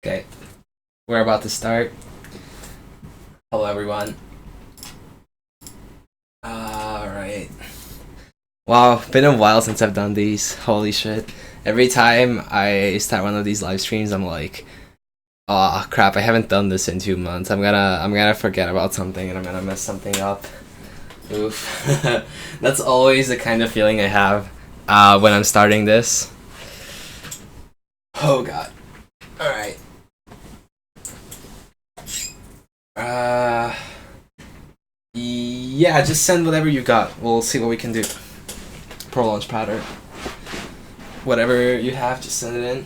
Okay, we're about to start. Hello, everyone. Alright. Wow, been a while since I've done these. Holy shit. Every time I start one of these live streams, I'm like, oh crap, I haven't done this in 2 months. I'm gonna forget about something and I'm gonna mess something up. Oof. That's always the kind of feeling I have when I'm starting this. Oh god. Alright. Yeah, just send whatever you got. We'll see what we can do. Pro Launchpad or whatever you have, just send it in.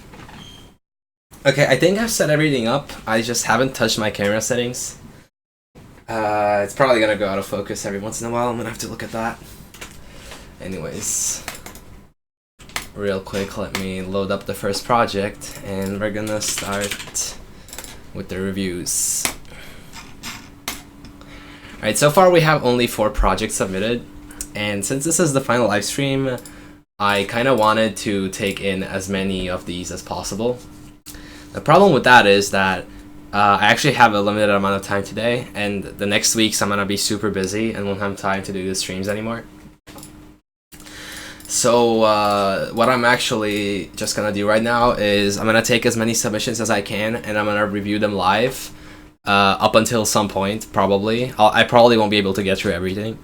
Okay, I think I've set everything up. I just haven't touched my camera settings. It's probably gonna go out of focus every once in a while. I'm gonna have to look at that. Anyways, real quick, let me load up the first project and we're gonna start with the reviews. Alright, so far we have only 4 projects submitted, and since this is the final live stream, I kind of wanted to take in as many of these as possible. The problem with that is that I actually have a limited amount of time today, and the next weeks I'm gonna be super busy and won't have time to do the streams anymore. So what I'm actually just gonna do right now is I'm gonna take as many submissions as I can and I'm gonna review them live. Up until some point, probably. I probably won't be able to get through everything.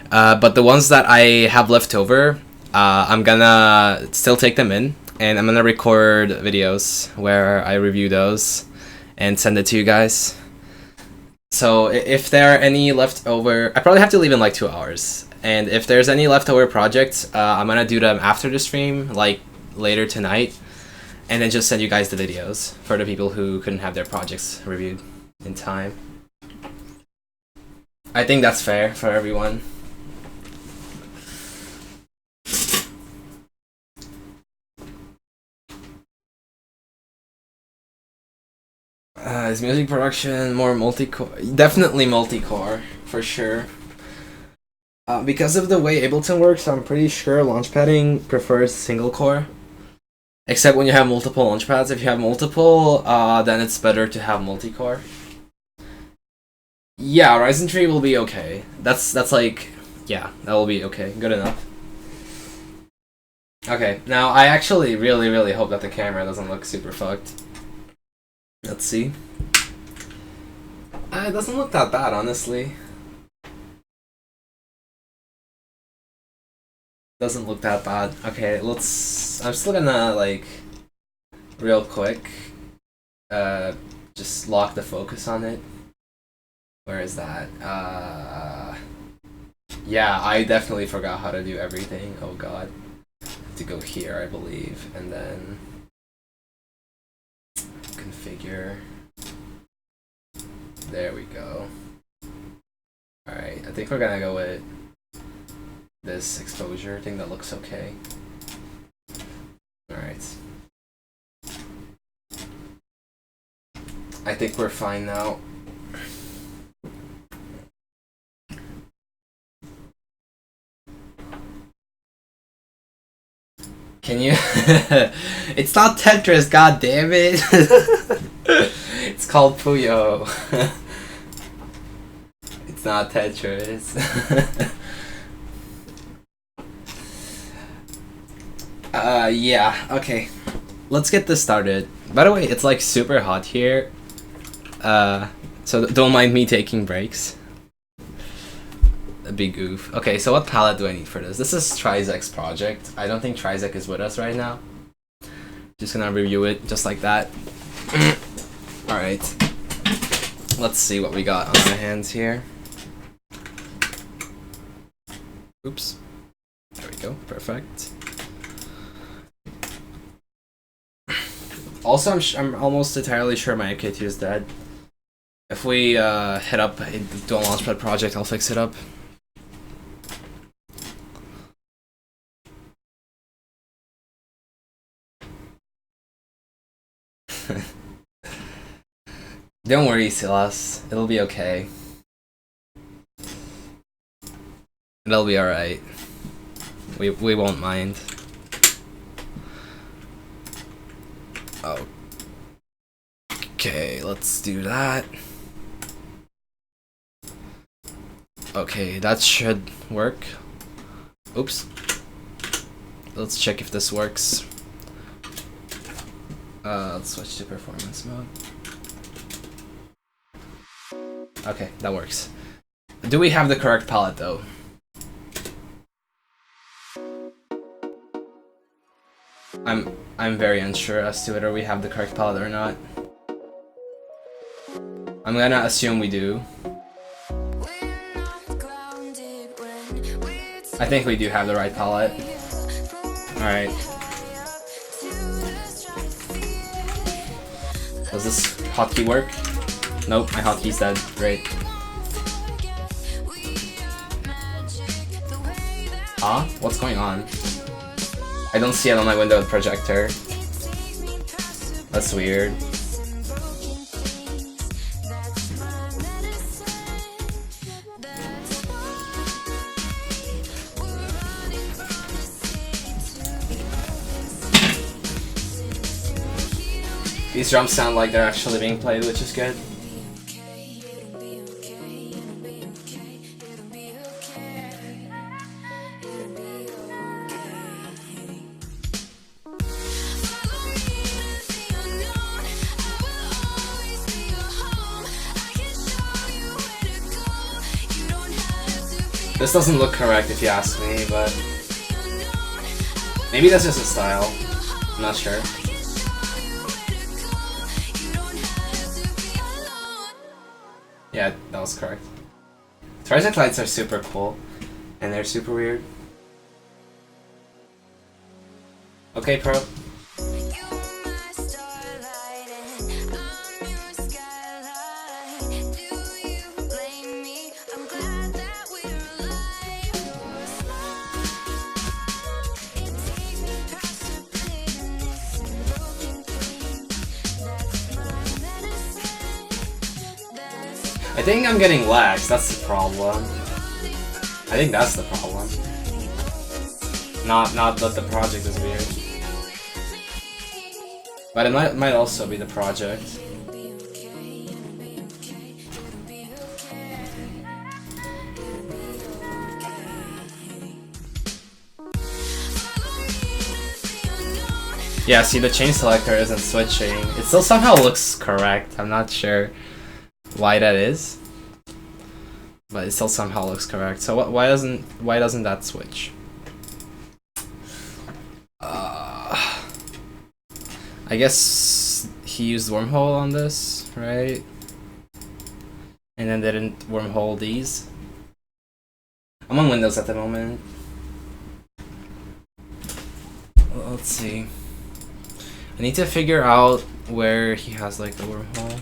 But the ones that I have left over, I'm gonna still take them in, and I'm gonna record videos where I review those and send it to you guys. So if there are any left over, I probably have to leave in like 2 hours. And if there's any leftover projects, I'm gonna do them after the stream, like later tonight, and then just send you guys the videos for the people who couldn't have their projects reviewed in time. I think that's fair for everyone. Is music production more multi-core? Definitely multi-core, for sure. Because of the way Ableton works, I'm pretty sure Launchpadding prefers single core. Except when you have multiple Launchpads. If you have multiple, then it's better to have multi-core. Yeah, Ryzen 3 will be okay. That's like, yeah, that will be okay. Good enough. Okay, now I actually really hope that the camera doesn't look super fucked. Let's see. It doesn't look that bad, honestly. Doesn't look that bad. Okay, let's... I'm still gonna, like, real quick, just lock the focus on it. Where is that? Yeah, I definitely forgot how to do everything. Oh god. To go here, I believe, and then configure. There we go. Alright, I think we're gonna go with this exposure thing that looks okay. Alright. I think we're fine now. Can you? It's not Tetris, god damn it! It's called Puyo. It's not Tetris. Yeah, okay. Let's get this started. By the way, it's like super hot here. So don't mind me taking breaks. A big goof. Okay, so what palette do I need for this? This is Trizek's project. I don't think Trizek is with us right now. Just gonna review it just like that. Alright. Let's see what we got on our hands here. Oops. There we go. Perfect. Also, I'm almost entirely sure my MK2 is dead. If we hit up a dual Launchpad project, I'll fix it up. Don't worry, Silas. It'll be okay. It'll be alright. We won't mind. Oh. Okay, let's do that. Okay, that should work. Oops. Let's check if this works. Let's switch to performance mode. Okay, that works. Do we have the correct palette though? I'm very unsure as to whether we have the correct palette or not. I'm gonna assume we do. I think we do have the right palette. Alright. Does this hotkey work? Nope, my hotkey's dead. Great. Huh? What's going on? I don't see it on my window with projector. That's weird. These drums sound like they're actually being played, which is good. This doesn't look correct if you ask me, but maybe that's just a style. I'm not sure. Yeah, that was correct. Project lights are super cool, and they're super weird. Okay, pro. I think I'm getting lags, that's the problem. I think that's the problem. Not that the project is weird. But it might also be the project. Yeah, see, the chain selector isn't switching. It still somehow looks correct. I'm not sure why that is, but it still somehow looks correct. So why doesn't that switch? I guess he used Wormhole on this, right? And then didn't Wormhole these. I'm on Windows at the moment. Let's see. I need to figure out where he has like the Wormhole.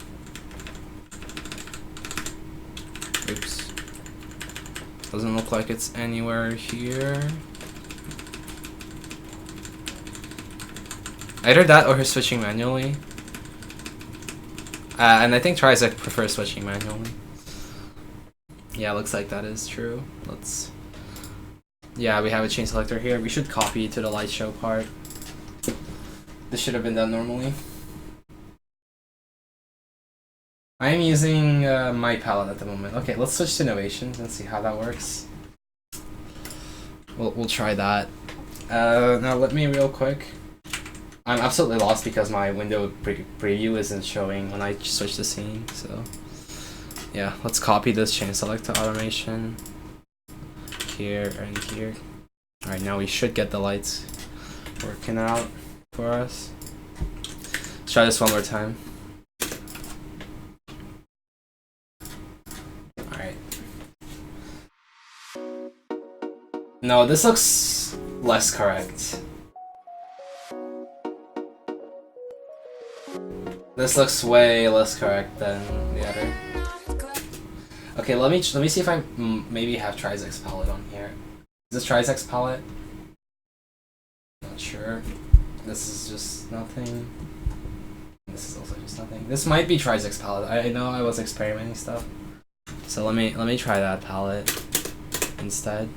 Oops. Doesn't look like it's anywhere here. Either that or he's switching manually. And I think Trizek prefers switching manually. Yeah, looks like that is true. Let's... Yeah, we have a chain selector here. We should copy to the light show part. This should have been done normally. I am using my palette at the moment. Okay, let's switch to Novations and see how that works. We'll try that. Now let me real quick. I'm absolutely lost because my window preview isn't showing when I switch the scene. So yeah, let's copy this chain selector automation here and here. All right, now we should get the lights working out for us. Let's try this one more time. Alright. No, this looks less correct. This looks way less correct than the other. Okay, let me see if I maybe have Trizek's palette on here. Is this Trizek's palette? Not sure. This is just nothing. This is also just nothing. This might be Trizek's palette. I know I was experimenting stuff. So let me try that palette instead.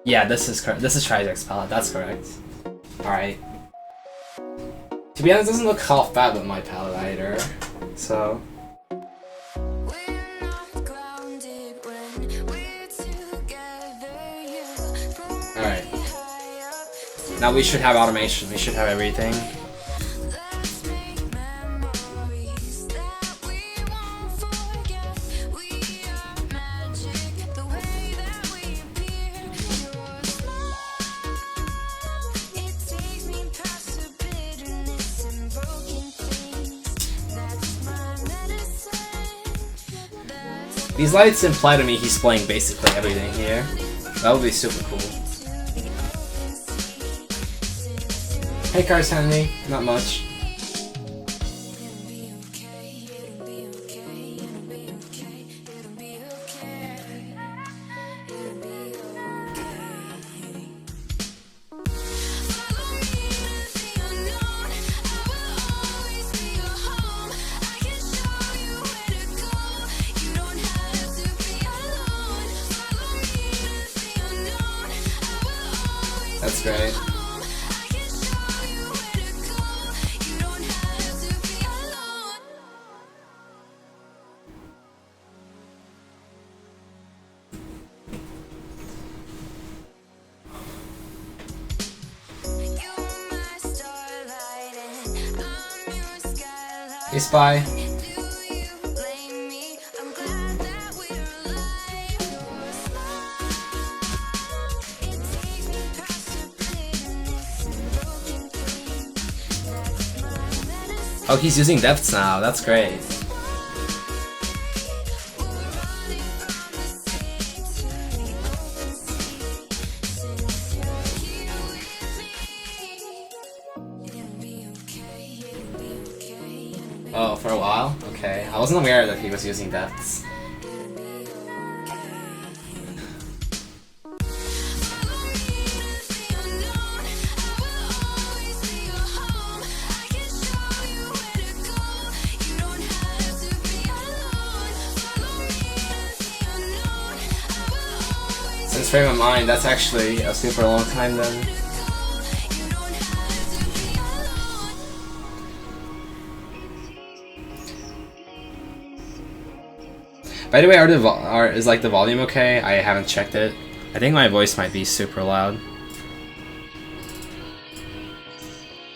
Yeah, this is Trizek's palette. That's correct. All right. To be honest, it doesn't look half bad with my palette either. So. Alright. Now we should have automation. We should have everything. These lights imply to me he's playing basically everything here. That would be super cool. Hey Cars Henry, not much. That's great. Hey Spy. Oh, he's using depths now. That's great. Oh, for a while? Okay. I wasn't aware that he was using depths. Since frame of mind, that's actually a super long time then. By the way, is like the volume okay? I haven't checked it. I think my voice might be super loud.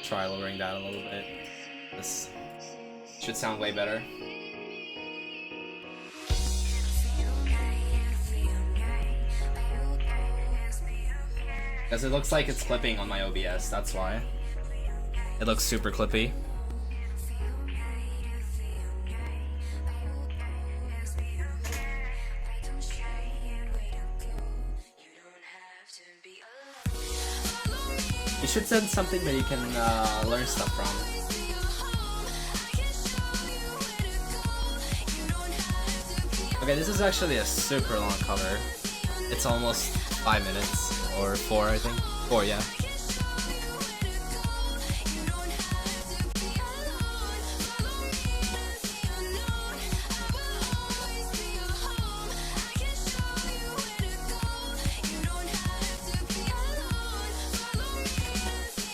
Try lowering that a little bit. This should sound way better. Because it looks like it's clipping on my OBS, that's why. It looks super clippy. You should send something that you can learn stuff from. Okay, this is actually a super long cover. It's almost 5 minutes, or 4 I think. 4, yeah.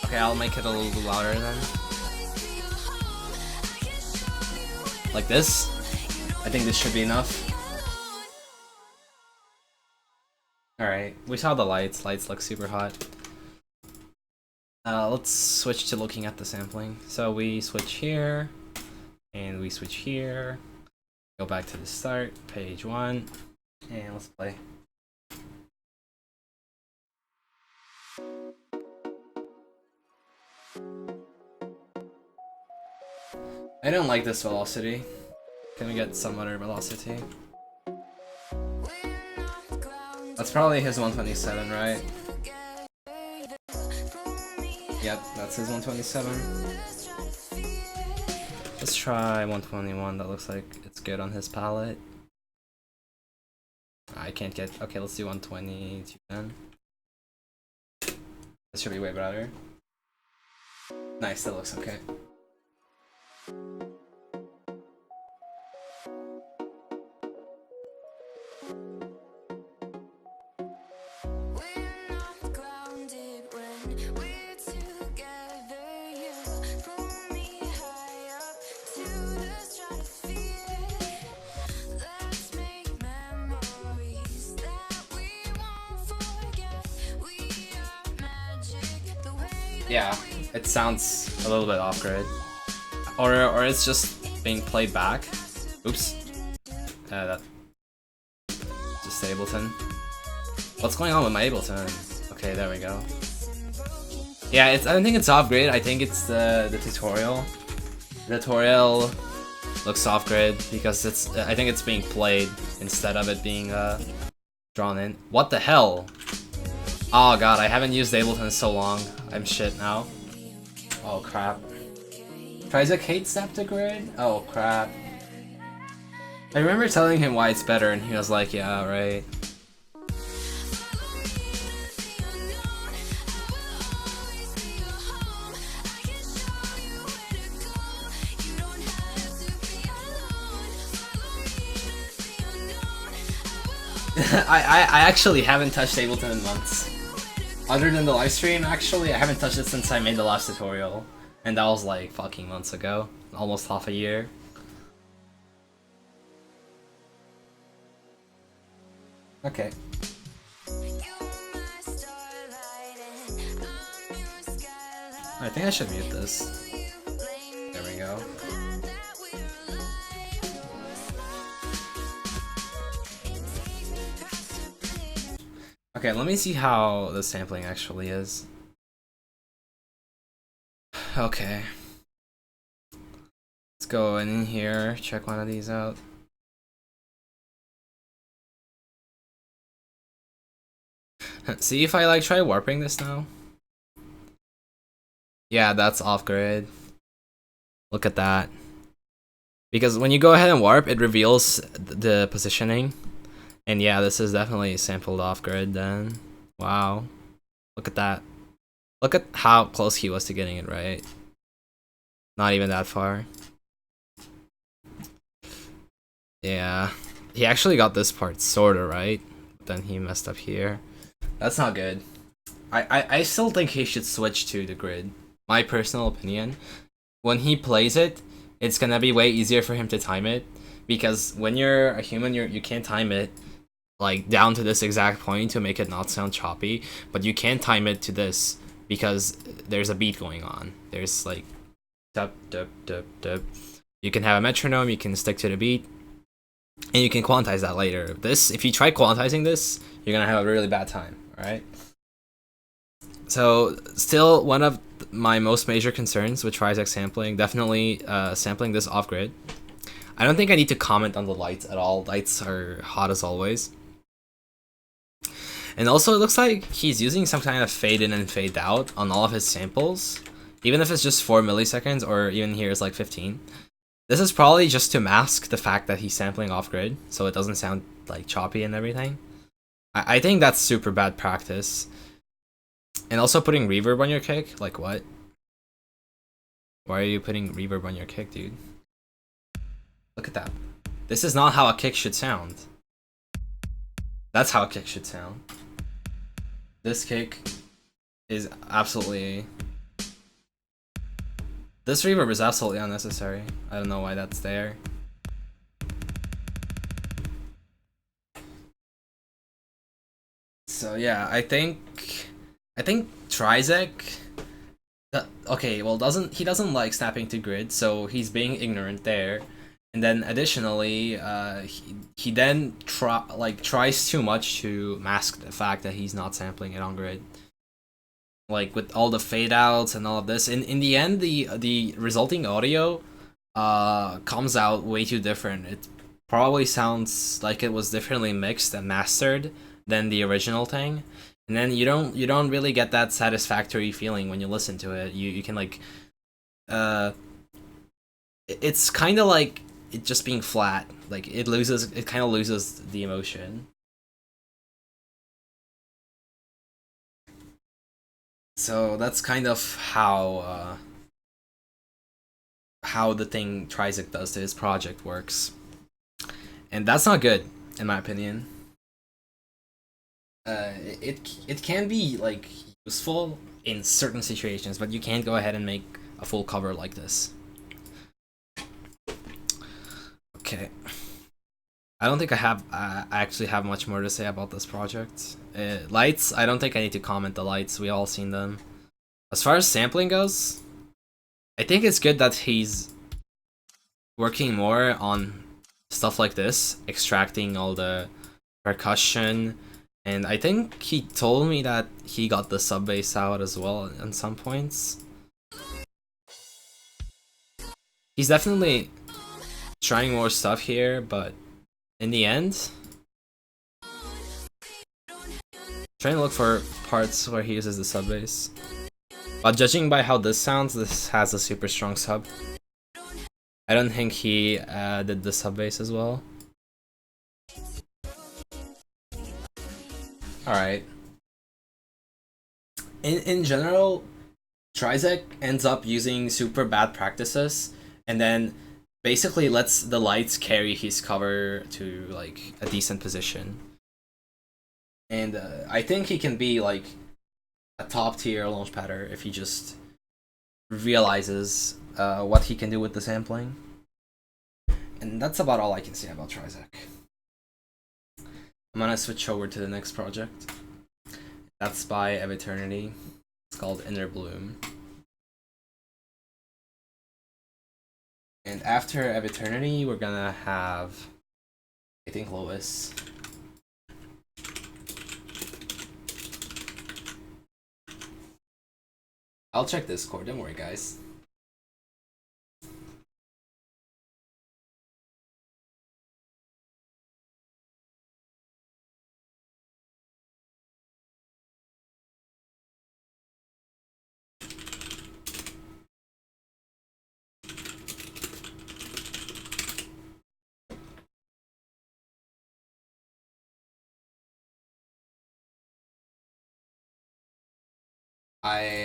Okay, I'll make it a little bit louder then. Like this. I think this should be enough. Alright, we saw the lights. Lights look super hot. Let's switch to looking at the sampling. So we switch here, and we switch here. Go back to the start, page 1, and let's play. I don't like this velocity. Can we get some other velocity? That's probably his 127, right? Yep, that's his 127. Let's try 121, that looks like it's good on his palette. I can't get... Okay, let's do 122 then. This should be way better. Nice, that looks okay. Yeah, it sounds a little bit off grid. Or it's just being played back. Oops. That just Ableton. What's going on with my Ableton? Okay, there we go. Yeah, I don't think it's off grid. I think it's the tutorial. The tutorial looks off grid because I think it's being played instead of it being drawn in. What the hell? Oh god, I haven't used Ableton in so long. I'm shit now. Oh crap. Trizac hates snap to grid? Oh crap. I remember telling him why it's better and he was like, yeah, right. I actually haven't touched Ableton in months. Other than the live stream, actually, I haven't touched it since I made the last tutorial. And that was like fucking months ago. Almost half a year. Okay. I think I should mute this. There we go. Okay, let me see how the sampling actually is. Okay. Let's go in here, check one of these out. See if I like try warping this now. Yeah, that's off grid. Look at that. Because when you go ahead and warp, it reveals the positioning. And yeah, this is definitely sampled off grid then. Wow. Look at that. Look at how close he was to getting it right. Not even that far. Yeah. He actually got this part sorta right. Then he messed up here. That's not good. I still think he should switch to the grid. My personal opinion. When he plays it, it's gonna be way easier for him to time it. Because when you're a human, you can't time it like down to this exact point to make it not sound choppy, but you can time it to this because there's a beat going on. There's like dup dup dup dup. You can have a metronome, you can stick to the beat, and you can quantize that later. This, if you try quantizing this, you're gonna have a really bad time, alright? So still one of my most major concerns with Trizac sampling, definitely sampling this off grid. I don't think I need to comment on the lights at all. Lights are hot as always. And also, it looks like he's using some kind of fade in and fade out on all of his samples, even if it's just 4 milliseconds, or even here it's like 15. This is probably just to mask the fact that he's sampling off grid, so it doesn't sound like choppy and everything. I think that's super bad practice. And also putting reverb on your kick, like what? Why are you putting reverb on your kick, dude? Look at that. This is not how a kick should sound. That's how a kick should sound. This kick is absolutely... This reverb is absolutely unnecessary. I don't know why that's there. So yeah, I think Trizac... Okay, well he doesn't like snapping to grid, so he's being ignorant there. And then additionally, he then tries too much to mask the fact that he's not sampling it on grid. Like with all the fade outs and all of this, in the end, the resulting audio comes out way too different. It probably sounds like it was differently mixed and mastered than the original thing. And then you don't really get that satisfactory feeling when you listen to it. You can like, it's kind of like it just being flat. Like it kind of loses the emotion. So that's kind of how the thing Trizac does to his project works, and that's not good in my opinion. It can be like useful in certain situations, but you can't go ahead and make a full cover like this. Okay. I don't think I actually have much more to say about this project. Lights, I don't think I need to comment the lights. We all seen them. As far as sampling goes, I think it's good that he's working more on stuff like this, extracting all the percussion, and I think he told me that he got the sub bass out as well at some points. He's definitely trying more stuff here, but in the end, trying to look for parts where he uses the sub bass. But judging by how this sounds, this has a super strong sub. I don't think he did the sub bass as well. Alright. In general, Trizek ends up using super bad practices and then basically lets the lights carry his cover to like a decent position. And I think he can be like a top tier Launchpadder if he just realizes what he can do with the sampling. And that's about all I can say about Trizek. I'm gonna switch over to the next project. That's by Of Eternity. It's called Inner Bloom. And after Of Eternity, we're gonna have, I think, Lois. I'll check Discord, don't worry guys.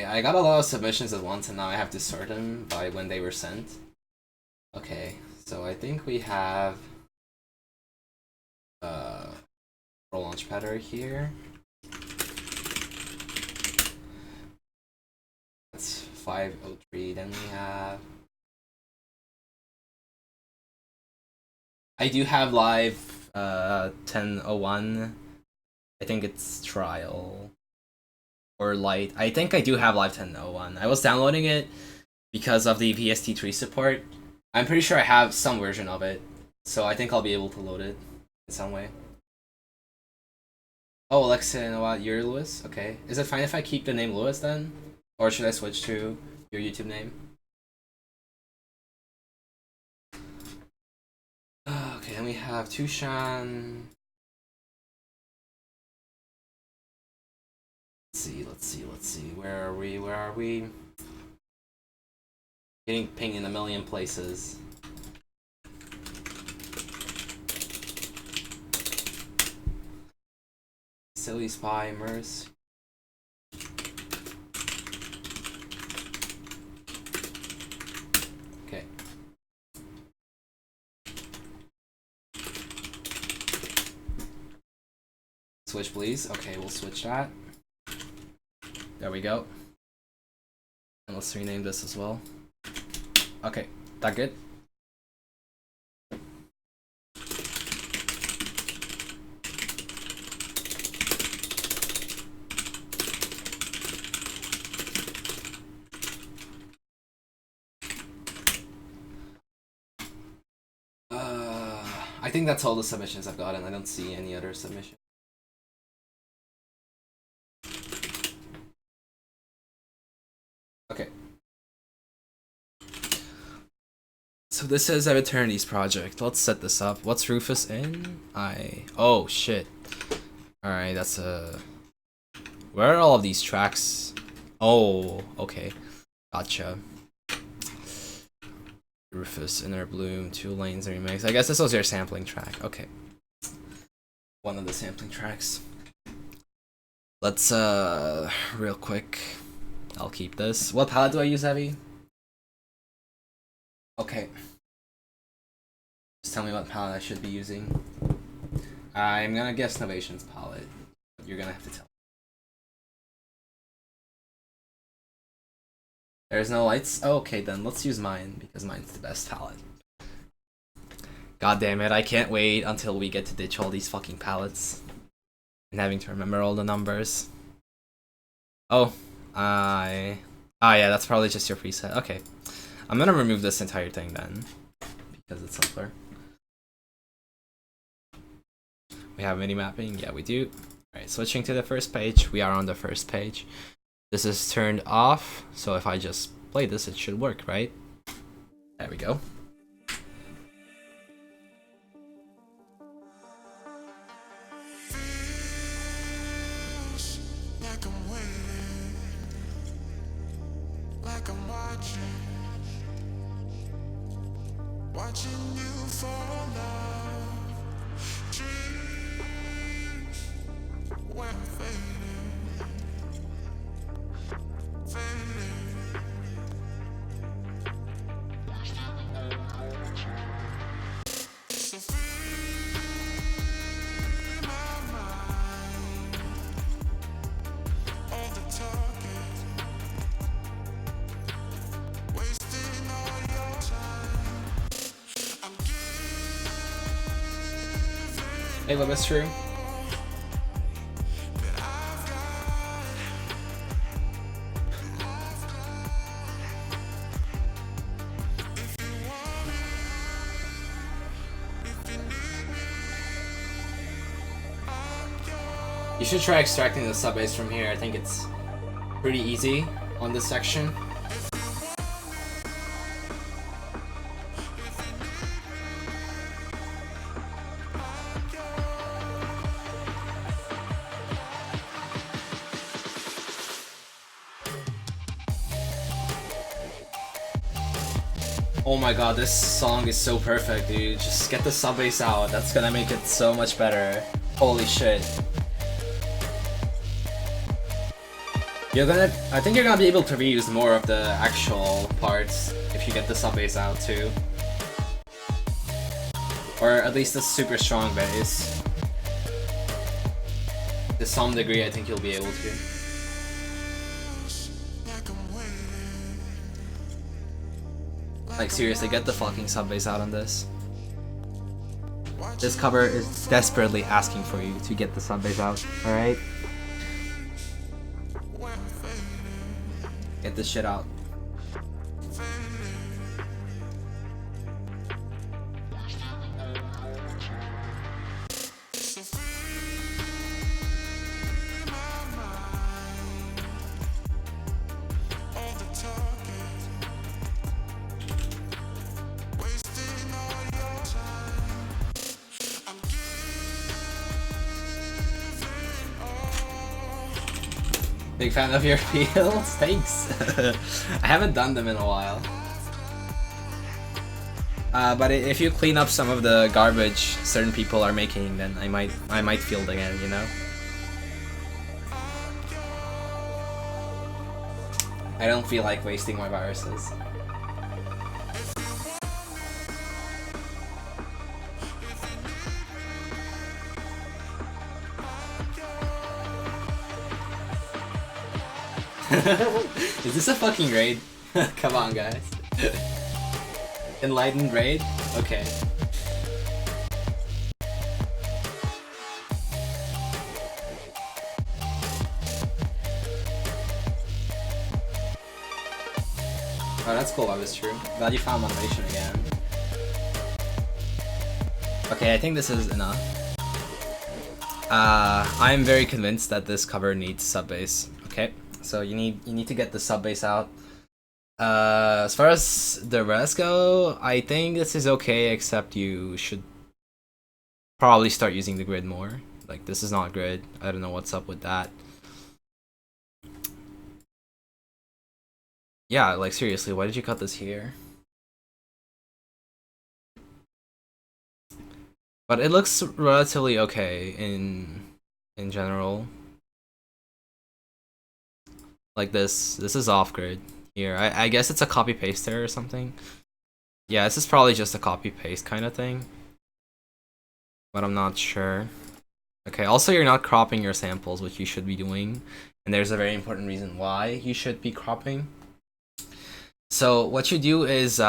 I got a lot of submissions at once and now I have to sort them by when they were sent. Okay, so I think we have Launchpad here. That's 503. Then we have, I do have live 1001. I think it's trial or light. I think I do have live 1001. I was downloading it because of the VST3 support. I'm pretty sure I have some version of it, so I think I'll be able to load it in some way. Oh, Alexa, you know what? You're Lewis? Okay. Is it fine if I keep the name Lewis then? Or should I switch to your YouTube name? Okay, then we have Tushan. Let's see. Where are we? Getting pinged in a million places. Silly Spy, Merce. Okay. Switch, please. Okay, we'll switch that. There we go. And let's rename this as well. Okay, that good? I think that's all the submissions I've gotten. I don't see any other submission. Okay. So this is Of Eternity's project. Let's set this up. What's Rufus in? Oh shit. Alright, that's a... Where are all of these tracks? Oh, okay. Gotcha. Rufus, Inner Bloom, 2 Lanes remix. I guess this was your sampling track. Okay. One of the sampling tracks. Let's, real quick. I'll keep this. What palette do I use, Heavy? Okay. Just tell me what palette I should be using. I'm gonna guess Novation's palette. You're gonna have to tell. There's no lights? Oh, okay, then let's use mine, because mine's the best palette. God damn it, I can't wait until we get to ditch all these fucking palettes. And having to remember all the numbers. Oh, Oh yeah, that's probably just your preset. Okay. I'm gonna remove this entire thing then, because it's simpler. We have MIDI mapping, yeah we do. Alright, switching to the first page, we are on the first page. This is turned off, so if I just play this, it should work, right? There we go. Watching you fall love, dreams were fading, fading. So free my mind, all the talking, wasting all your time. Hey, livestream. You should try extracting the sub bass from here. I think it's pretty easy on this section. Oh my god, this song is so perfect, dude. Just get the sub bass out. That's gonna make it so much better. Holy shit. I think you're gonna be able to reuse more of the actual parts if you get the sub bass out too. Or at least the super strong bass. To some degree, I think you'll be able to. Like seriously, get the fucking sub bass out on this. This cover is desperately asking for you to get the sub bass out, alright? Get this shit out. Big fan of your fields, thanks. I haven't done them in a while. But if you clean up some of the garbage certain people are making, then I might field again, you know? I don't feel like wasting my viruses. Is this a fucking raid? Come on, guys. Enlightened raid? Okay. Oh, that's cool, that was true. Glad you found motivation again. Okay, I think this is enough. I'm very convinced that this cover needs sub bass. Okay. So you need to get the sub bass out. As far as the rest go, I think this is okay, except you should probably start using the grid more. Like, this is not grid. I don't know what's up with that. Yeah, like seriously, why did you cut this here? But it looks relatively okay in general. Like this is off grid here. I guess it's a copy paste there or something. Yeah, this is probably just a copy paste kind of thing, but I'm not sure. Okay, also you're not cropping your samples, which you should be doing, and there's a very important reason why you should be cropping. So what you do is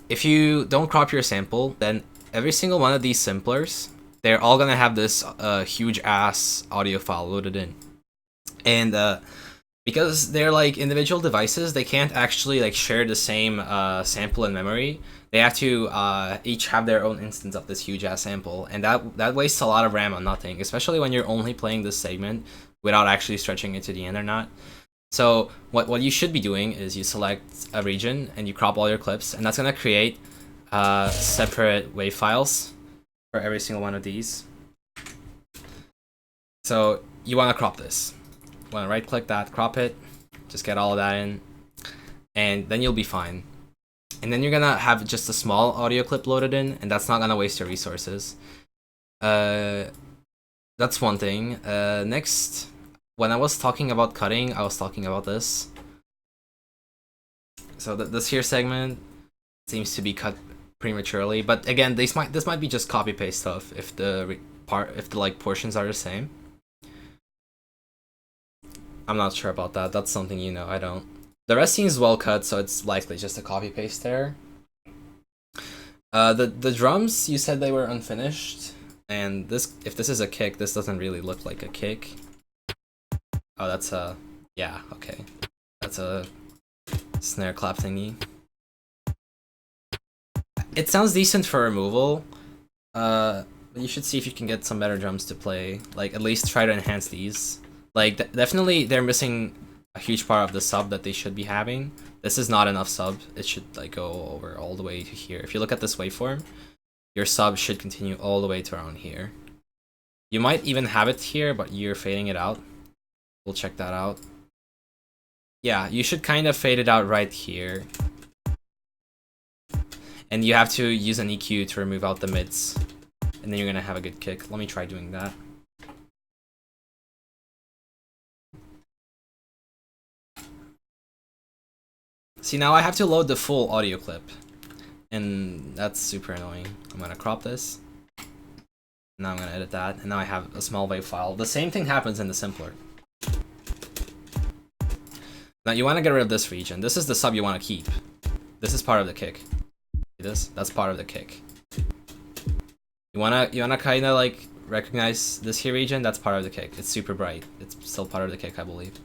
if you don't crop your sample, then every single one of these samplers, they're all gonna have this huge ass audio file loaded in, and because they're like individual devices, they can't actually like share the same sample in memory. They have to each have their own instance of this huge ass sample, and that wastes a lot of RAM on nothing, especially when you're only playing this segment without actually stretching it to the end or not. So what you should be doing is you select a region and you crop all your clips, and that's gonna create separate WAV files for every single one of these. So you want to crop this. You want to right click that, crop it, just get all of that in, and then you'll be fine. And then you're gonna have just a small audio clip loaded in, and that's not gonna waste your resources. That's one thing. Next, when I was talking about cutting, I was talking about this. So this here segment seems to be cut prematurely, but again, this might be just copy paste stuff if the like portions are the same. I'm not sure about that. That's something you know. I don't. The rest seems well cut, so it's likely just a copy paste there. The drums, you said they were unfinished, and if this is a kick, this doesn't really look like a kick. Oh, that's a yeah. Okay, that's a snare clap thingy. It sounds decent for removal. But you should see if you can get some better drums to play. Like at least try to enhance these. Like, definitely they're missing a huge part of the sub that they should be having. This is not enough sub. It should like go over all the way to here. If you look at this waveform, your sub should continue all the way to around here. You might even have it here, but you're fading it out. We'll check that out. Yeah, you should kind of fade it out right here. And you have to use an EQ to remove out the mids. And then you're gonna have a good kick. Let me try doing that. See, now I have to load the full audio clip, and that's super annoying. I'm gonna crop this. Now I'm gonna edit that, and now I have a small wave file. The same thing happens in the simpler. Now you wanna get rid of this region. This is the sub you wanna keep. This is part of the kick. That's part of the kick. You wanna kinda like recognize this here region, that's part of the kick. It's super bright. It's still part of the kick, I believe.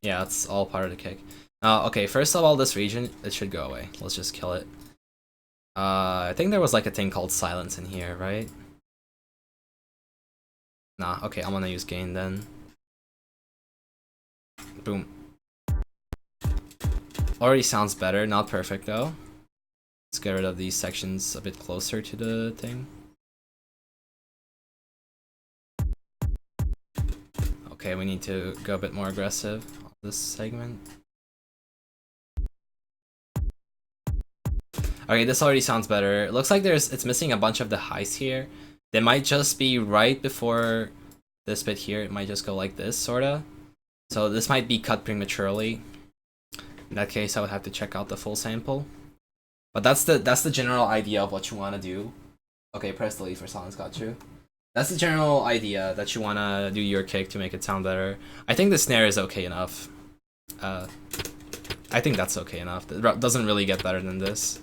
Yeah, it's all part of the kick. Okay, first of all, this region, it should go away. Let's just kill it. I think there was like a thing called silence in here, right? Nah, okay, I'm gonna use gain then. Boom. Already sounds better, not perfect though. Let's get rid of these sections a bit closer to the thing. Okay, we need to go a bit more aggressive on this segment. Okay, this already sounds better. It looks like it's missing a bunch of the highs here. They might just be right before this bit here. It might just go like this, sorta. So this might be cut prematurely. In that case, I would have to check out the full sample. But that's the general idea of what you want to do. Okay, press delete for silence, got you. That's the general idea, that you want to do your kick to make it sound better. I think the snare is okay enough. I think that's okay enough. It doesn't really get better than this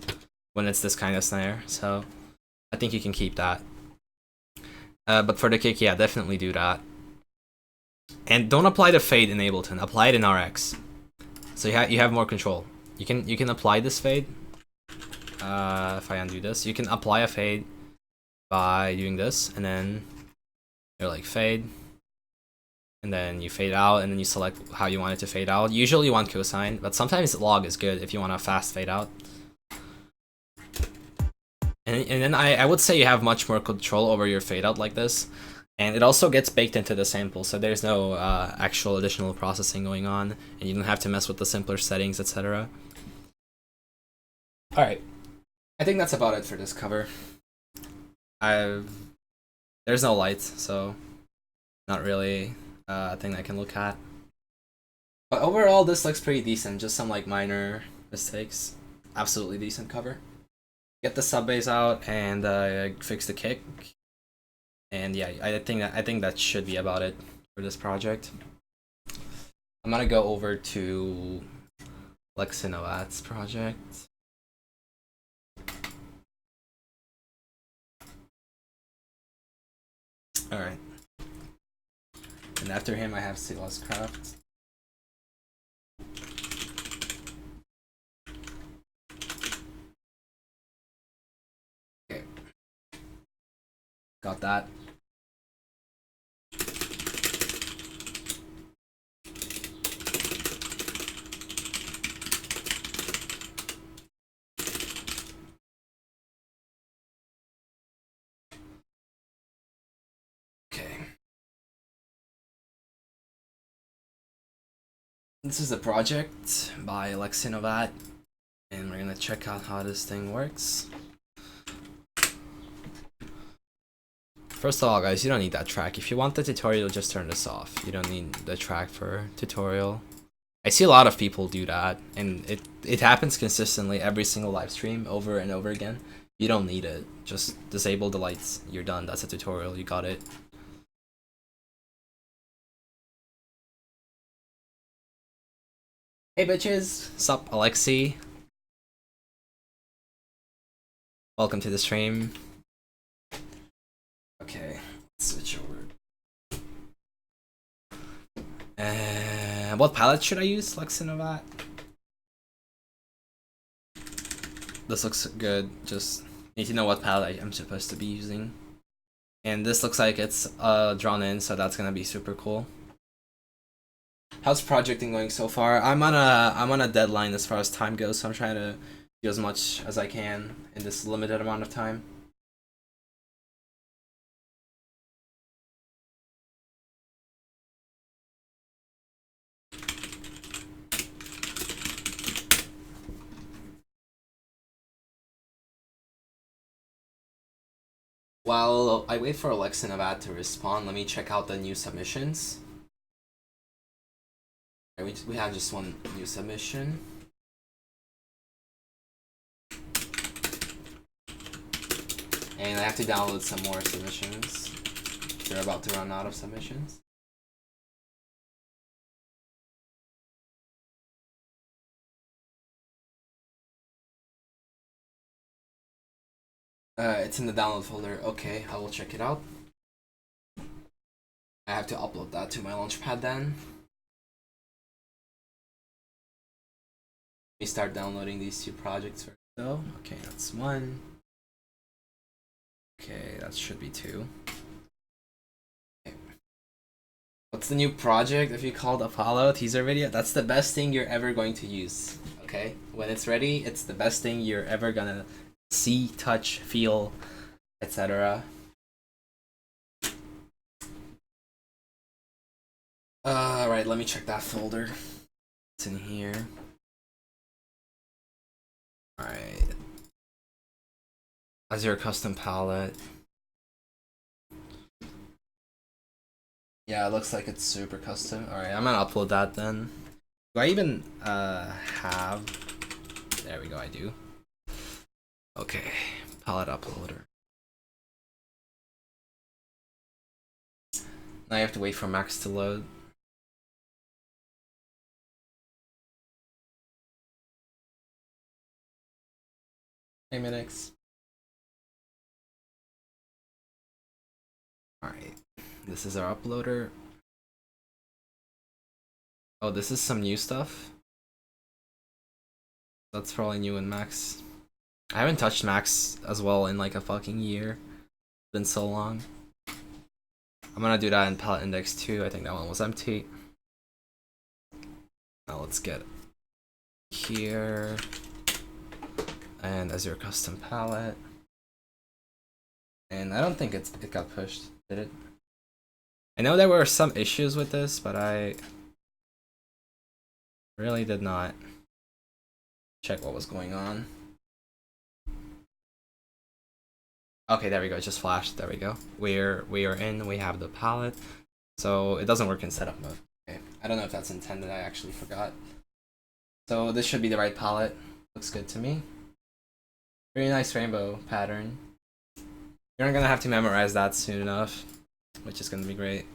when it's this kind of snare, so I think you can keep that. But for the kick, yeah, definitely do that. And don't apply the fade in Ableton, apply it in RX. So you have more control. You can apply this fade. If I undo this, you can apply a fade by doing this, and then you're like fade, and then you fade out, and then you select how you want it to fade out. Usually you want cosine, but sometimes log is good if you want a fast fade out. And then I would say you have much more control over your fade out like this, and it also gets baked into the sample, so there's no actual additional processing going on, and you don't have to mess with the simpler settings, etc. Alright, I think that's about it for this cover. There's no light, so not really a thing I can look at. But overall, this looks pretty decent. Just some like minor mistakes. Absolutely decent cover. Get the sub bass out and fix the kick. And yeah, I think that should be about it for this project. I'm gonna go over to Lexinovat's project. Alright. And after him, I have Silas Craft. Okay. Got that. This is a project by Lexinovat, and we're gonna check out how this thing works. First of all, guys, you don't need that track. If you want the tutorial, just turn this off. You don't need the track for tutorial. I see a lot of people do that, and it happens consistently every single live stream over and over again. You don't need it. Just disable the lights. You're done. That's a tutorial. You got it. Hey bitches, sup Alexi? Welcome to the stream. Okay, let's switch over. What palette should I use, Lexinovat? This looks good, just need to know what palette I'm supposed to be using. And this looks like it's drawn in, so that's gonna be super cool. How's projecting going so far? I'm on a deadline as far as time goes, so I'm trying to do as much as I can in this limited amount of time. While I wait for Alexinovat to respond, let me check out the new submissions. We have just one new submission. And I have to download some more submissions. They're about to run out of submissions. It's in the download folder. Okay, I will check it out. I have to upload that to my Launchpad then. Let me start downloading these two projects first though. Okay, that's one. Okay, that should be two. Okay. What's the new project if you called Apollo teaser video? That's the best thing you're ever going to use. Okay? When it's ready, it's the best thing you're ever gonna see, touch, feel, etc. Alright, let me check that folder. It's in here. Alright. As your custom palette. Yeah, it looks like it's super custom. Alright, I'm gonna upload that then. Do I even have... There we go, I do. Okay, palette uploader. Now I have to wait for Max to load. Hey, Minix. Alright, this is our uploader. Oh, this is some new stuff. That's probably new in Max. I haven't touched Max as well in like a fucking year. It's been so long. I'm gonna do that in palette index 2. I think that one was empty. Now let's get here. And as your custom palette. And I don't think it got pushed, did it? I know there were some issues with this, but I really did not check what was going on. Okay, there we go. It just flashed. There we go. We are in. We have the palette, so it doesn't work in setup mode. Okay, I don't know if that's intended. I actually forgot. So this should be the right palette. Looks good to me. Very nice rainbow pattern. You're not gonna have to memorize that soon enough, which is gonna be great.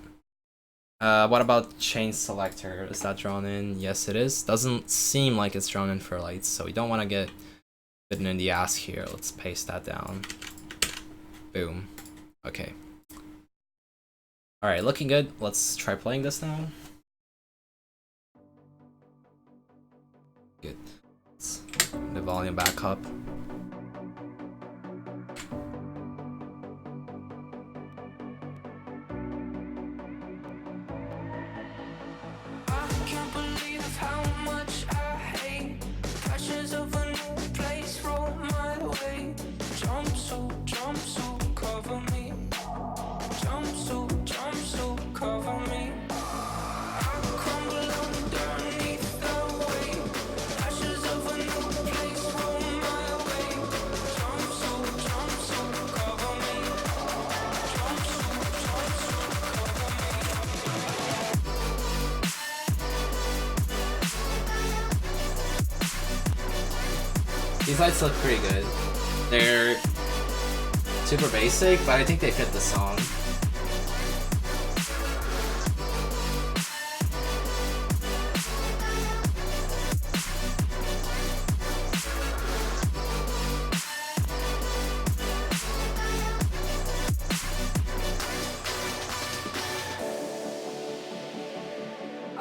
What about Chain Selector? Is that drawn in? Yes, it is. Doesn't seem like it's drawn in for lights, so we don't want to get bitten in the ass here. Let's paste that down. Boom. Okay. Alright, looking good. Let's try playing this now. Good. Let's the volume back up. These lights look pretty good. They're super basic, but I think they fit the song.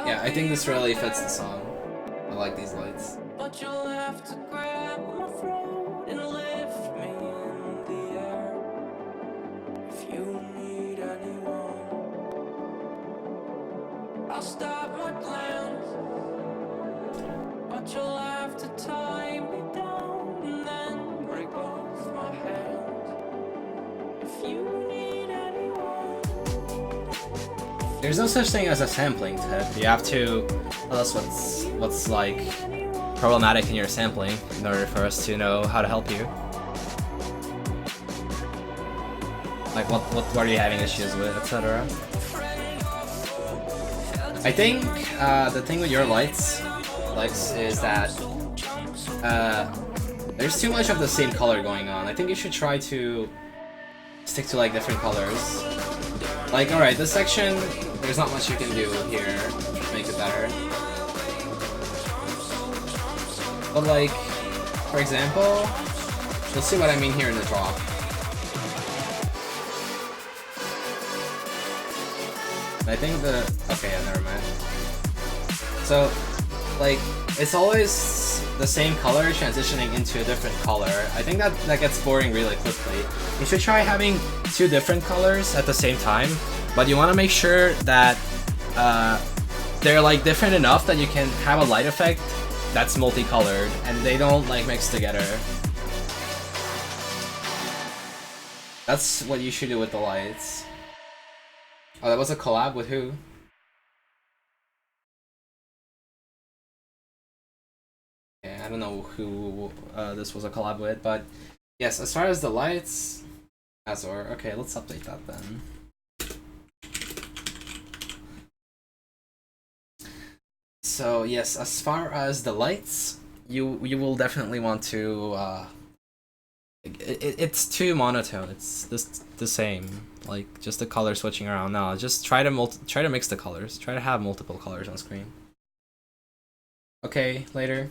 Yeah, I think this really fits the song. I like these lights. But you'll have to grab my throat and lift me in the air. If you need anyone, I'll stop my plans. But you'll have to tie me down and then break both my hands. If you need anyone. There's no such thing as a sampling tip. You have to tell us what's like problematic in your sampling in order for us to know how to help you. Like what are you having issues with, etc. I think the thing with your lights is that there's too much of the same color going on. I think you should try to stick to like different colors. Like, alright, this section, there's not much you can do here to make it better. But like, for example, you'll see what I mean here in the drop. I think okay, yeah, never mind. So, like, it's always the same color transitioning into a different color. I think that gets boring really quickly. You should try having two different colors at the same time, but you want to make sure that they're like different enough that you can have a light effect that's multicolored and they don't like mix together. That's what you should do with the lights. Oh, that was a collab with who? Yeah, I don't know who this was a collab with, but yes, as far as the lights, Azor. Okay, let's update that then. So yes, as far as the lights, you will definitely want to. It's too monotone. It's the same. Like just the color switching around. Now, just try to mix the colors. Try to have multiple colors on screen. Okay, later.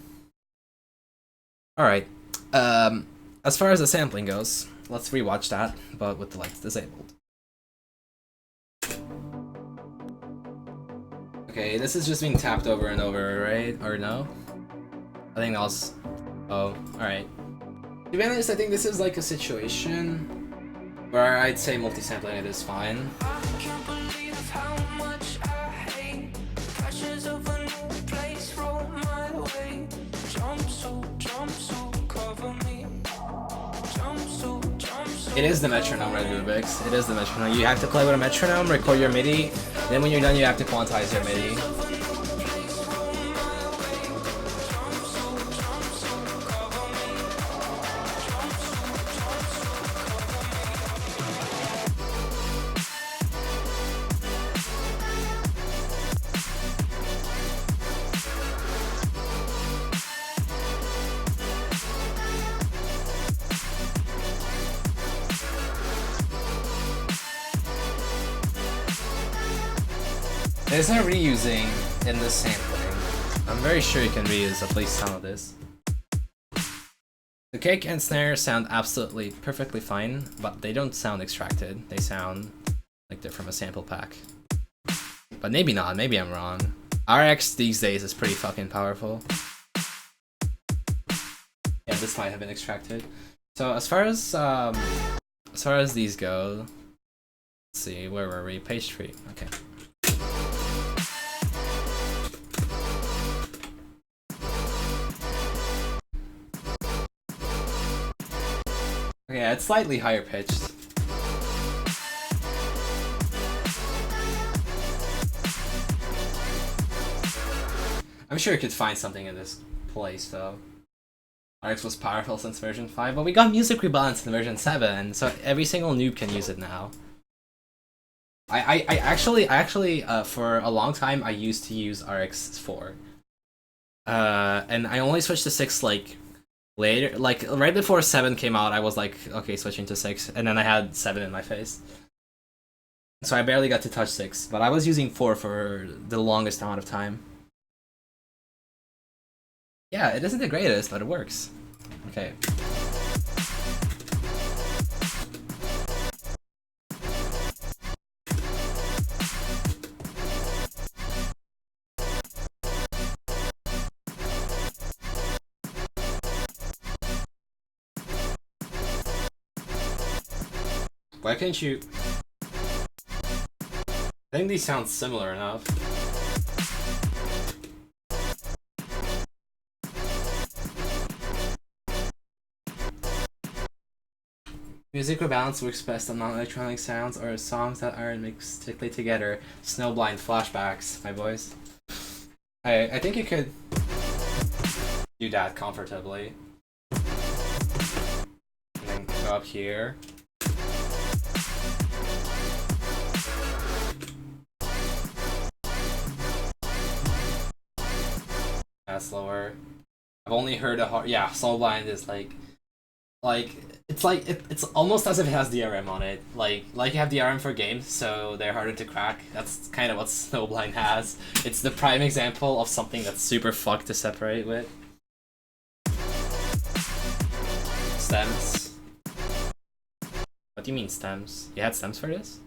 All right. As far as the sampling goes, let's rewatch that, but with the lights disabled. Okay, this is just being tapped over and over, right? Or no? I think that was... Oh, alright. To be honest, I think this is like a situation where I'd say multi-sampling it is fine. I can't believe how much I hate pressures of a new place roll my way. Jumpsuit, cover me. Jumpsuit. It is the metronome, Red Rubix. It is the metronome. You have to play with a metronome, record your MIDI, then when you're done you have to quantize your MIDI. There's no reusing in this sampling. I'm very sure you can reuse at least some of this. The kick and snare sound absolutely perfectly fine, but they don't sound extracted. They sound Like they're from a sample pack. But maybe not, maybe I'm wrong. RX these days is pretty fucking powerful. Yeah, this might have been extracted. So as far as these go, let's see, where were we? Page 3. Okay. Okay, it's slightly higher pitched. I'm sure you could find something in this place though. RX was powerful since version 5, but we got music rebalance in version 7, so every single noob can use it now. I actually for a long time I used to use RX 4. And I only switched to 6 like later, like right before 7 came out. I was like, okay, switching to 6, and then I had 7 in my face. So I barely got to touch 6, but I was using 4 for the longest amount of time. Yeah, it isn't the greatest, but it works. Okay. Why can't you... I think these sound similar enough. Music rebalance works best on non-electronic sounds or songs that aren't mixed strictly together. Snowblind flashbacks, my boys. I think you could do that comfortably. And then go up here. That's lower. I've only heard a hard... Yeah, Snowblind is like it's almost as if it has DRM on it. Like you have DRM for games, so they're harder to crack. That's kind of what Snowblind has. It's the prime example of something that's super fucked to separate with. Stems. What do you mean stems? You had stems for this?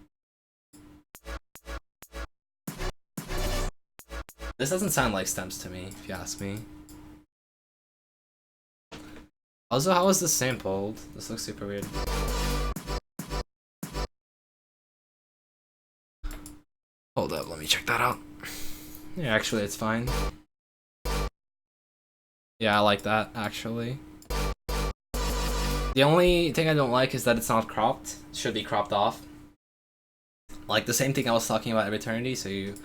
This doesn't sound like stems to me, if you ask me. Also, how is this sampled? This looks super weird. Hold up, let me check that out. Yeah, actually, it's fine. Yeah, I like that, actually. The only thing I don't like is that it's not cropped. It should be cropped off. Like the same thing I was talking about at Eternity, so you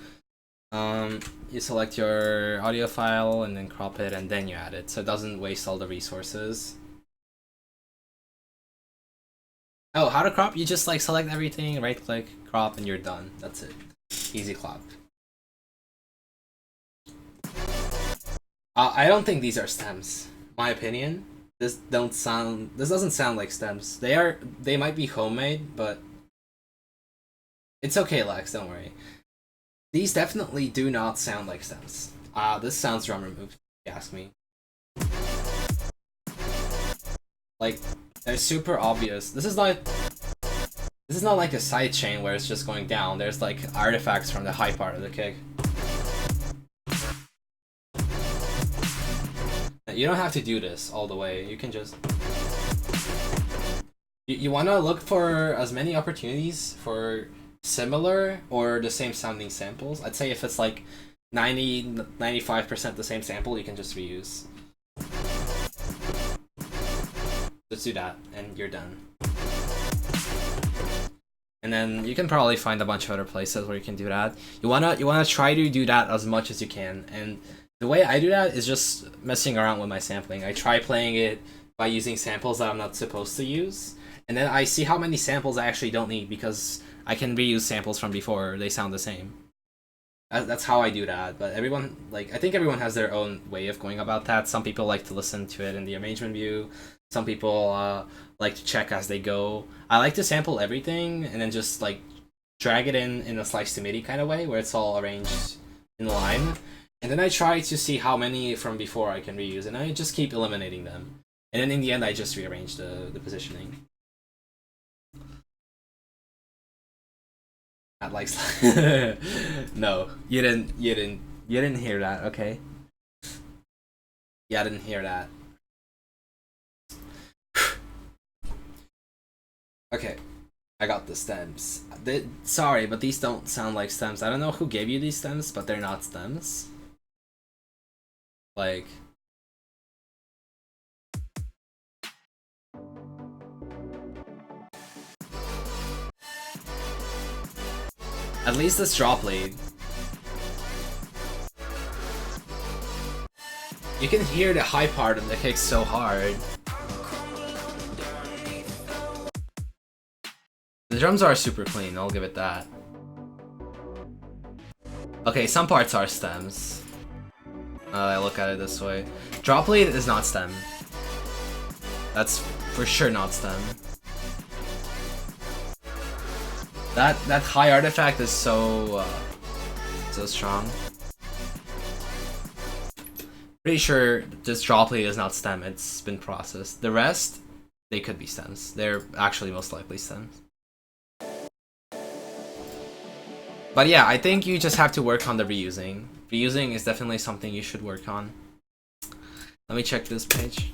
select your audio file and then crop it and then you add it, so it doesn't waste all the resources. Oh, how to crop? You just like select everything, right click, crop, and you're done. That's it. Easy clap. I don't think these are stems. My opinion. This doesn't sound like stems. They might be homemade, but it's okay, Lex, don't worry. These definitely do not sound like stems. This sounds drum removed, if you ask me. Like, they're super obvious. This is not like a side chain where it's just going down. There's like artifacts from the high part of the kick. You don't have to do this all the way. You can just... You want to look for as many opportunities for similar or the same sounding samples. I'd say if it's like 90-95% the same sample, you can just reuse. Just do that, and you're done. And then you can probably find a bunch of other places where you can do that. You wanna try to do that as much as you can. And the way I do that is just messing around with my sampling. I try playing it by using samples that I'm not supposed to use, and then I see how many samples I actually don't need because I can reuse samples from before. They sound the same. That's how I do that. But everyone, like, I think everyone has their own way of going about that. Some people like to listen to it in the arrangement view. Some people like to check as they go. I like to sample everything and then just like drag it in a slice to MIDI kind of way where it's all arranged in line. And then I try to see how many from before I can reuse, and I just keep eliminating them. And then in the end, I just rearrange the positioning. At like no, you didn't hear that, okay? Yeah, I didn't hear that. Okay, I got the stems. Sorry, but these don't sound like stems. I don't know who gave you these stems, but they're not stems. Like, at least this drop lead. You can hear the high part of the kick so hard. The drums are super clean, I'll give it that. Okay, some parts are stems. I look at it this way. Drop lead is not stem. That's for sure not stem. That high artifact is so strong. Pretty sure this drop lead is not stem, it's been processed. The rest, they could be stems. They're actually most likely stems. But yeah, I think you just have to work on the reusing. Reusing is definitely something you should work on. Let me check this page.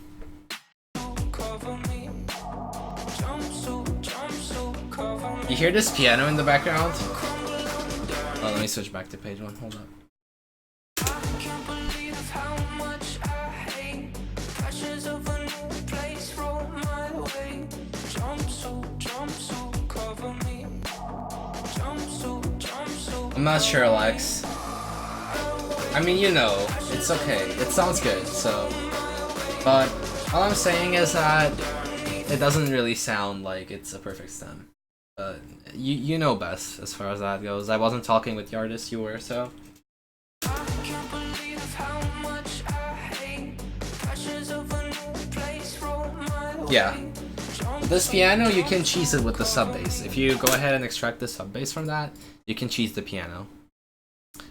You hear this piano in the background? Oh, let me switch back to page 1, hold up. I'm not sure, Alex. I mean, you know, it's okay. It sounds good, so... But all I'm saying is that it doesn't really sound like it's a perfect stem. But you know best as far as that goes. I wasn't talking with the artist, you were, so... Yeah. This piano, you can cheese it with the sub bass. If you go ahead and extract the sub bass from that, you can cheese the piano.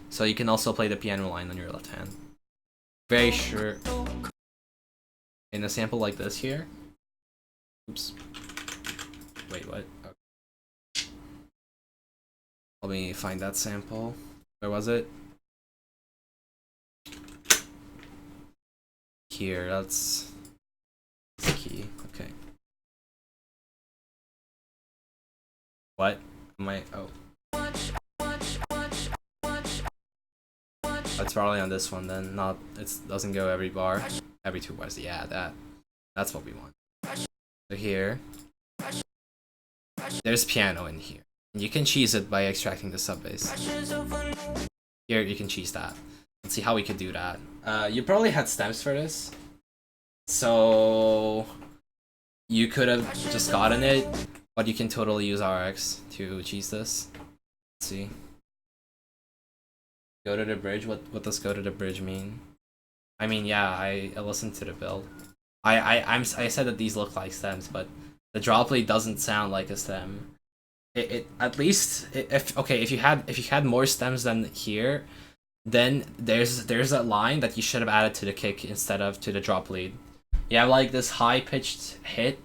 So you can also play the piano line on your left hand. Very sure. In a sample like this here. Oops. Wait, what? Okay. Let me find that sample. Where was it? Here, that's the key. Okay. What? Am I? Oh. It's probably on this one then. Not. It doesn't go every bar. Every 2 bars. Yeah, that's what we want. So here. There's piano in here. You can cheese it by extracting the sub bass. Here, you can cheese that. Let's see how we could do that. You probably had stems for this. So you could have just gotten it, but you can totally use RX to cheese this. Let's see. Go to the bridge? What does go to the bridge mean? I mean, yeah, I listened to the build. I said that these look like stems, but the drop lead doesn't sound like a stem. It at least if you had more stems than here, then there's a line that you should have added to the kick instead of to the drop lead. You have like this high pitched hit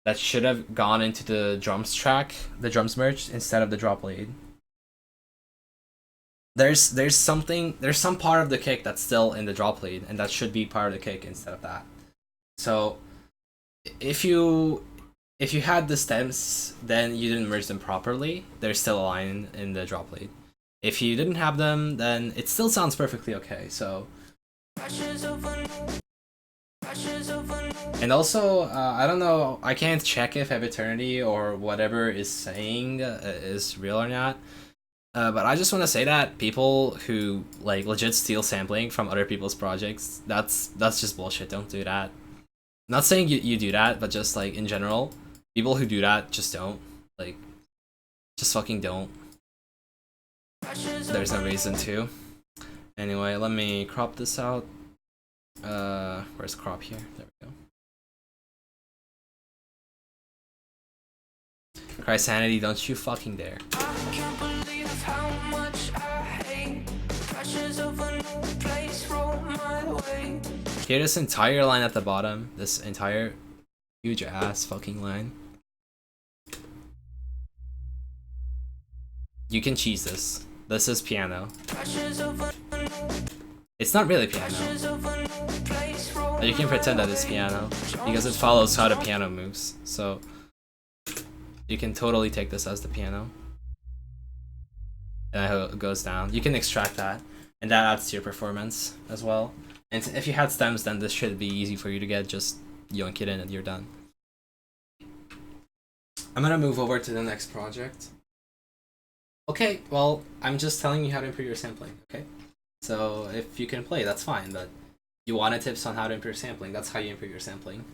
that should have gone into the drums track, the drums merge, instead of the drop lead. There's some part of the kick that's still in the drop lead, and that should be part of the kick instead of that. So if you had the stems, then you didn't merge them properly. There's still a line in the drop lead. If you didn't have them, then it still sounds perfectly okay. So, and also, I don't know. I can't check if Eternity or whatever is saying is real or not. But I just want to say that people who like legit steal sampling from other people's projects, that's just bullshit. Don't do that. Not saying you do that, but just like in general, people who do that just don't. Like, just fucking don't. There's no reason to. Anyway, let me crop this out. Where's crop here? There we go. Christianity, don't you fucking dare. Hear this entire line at the bottom. This entire huge ass fucking line. you can cheese this. This is piano. Ashes of a It's not really piano. ashes of a new place. But you can pretend that it's piano because it follows how the piano moves. So you can totally take this as the piano. And how it goes down. You can extract that, and that adds to your performance as well. And if you had stems, then this should be easy for you to get. Just yoink it in and you're done. I'm gonna move over to the next project. Okay, well, I'm just telling you how to improve your sampling, okay? So if you can play, that's fine, but you wanted tips on how to improve sampling, that's how you improve your sampling.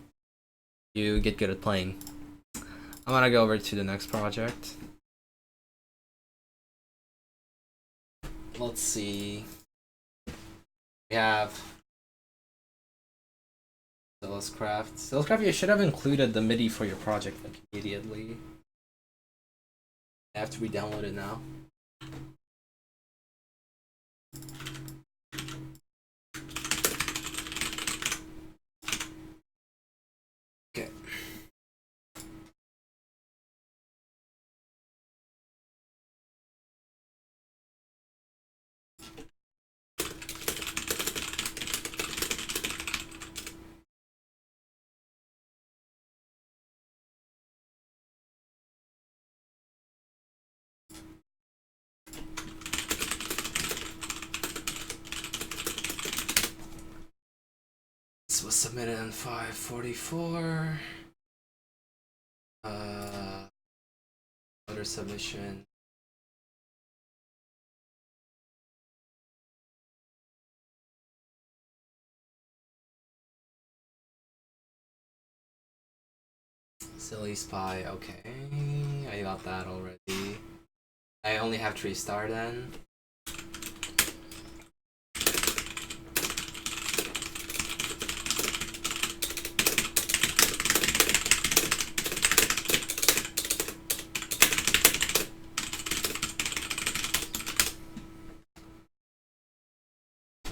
You get good at playing. I'm gonna go over to the next project. Let's see. We have Craft. Craft, you should have included the MIDI for your project like immediately. I have to re-download it now. Okay. This was submitted on 5/44. Other submission. Silly Spy, okay. I got that already. I only have 3-star then.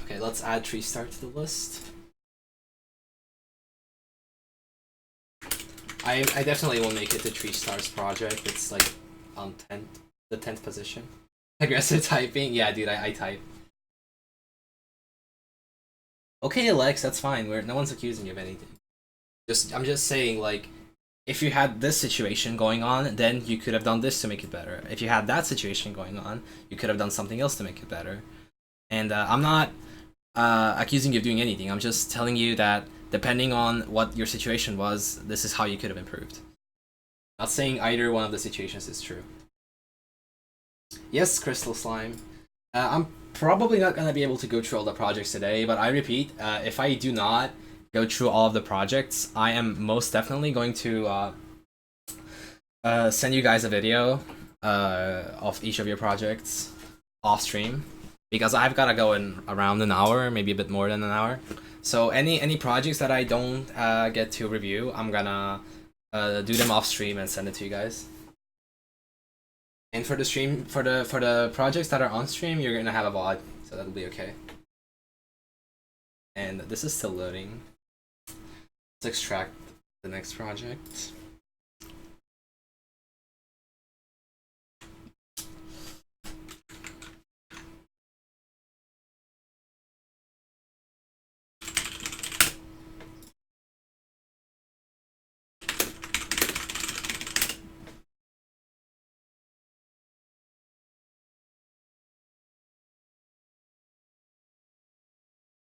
Okay, let's add 3-star to the list. I definitely will make it to 3-stars project. It's like on the 10th position. Aggressive typing, yeah, dude, I type. Okay, Alex, that's fine. No one's accusing you of anything. I'm just saying, like, if you had this situation going on, then you could have done this to make it better. If you had that situation going on, you could have done something else to make it better. And I'm not accusing you of doing anything. I'm just telling you that depending on what your situation was, this is how you could have improved. Not saying either one of the situations is true. Yes, Crystal Slime. I'm probably not gonna be able to go through all the projects today, but I repeat, if I do not go through all of the projects, I am most definitely going to send you guys a video of each of your projects off stream, because I've gotta go in around an hour, maybe a bit more than an hour. So any projects that I don't get to review, I'm gonna do them off stream and send it to you guys. And for the stream, for the projects that are on stream, you're gonna have a VOD, so that'll be okay. And this is still loading. Let's extract the next project.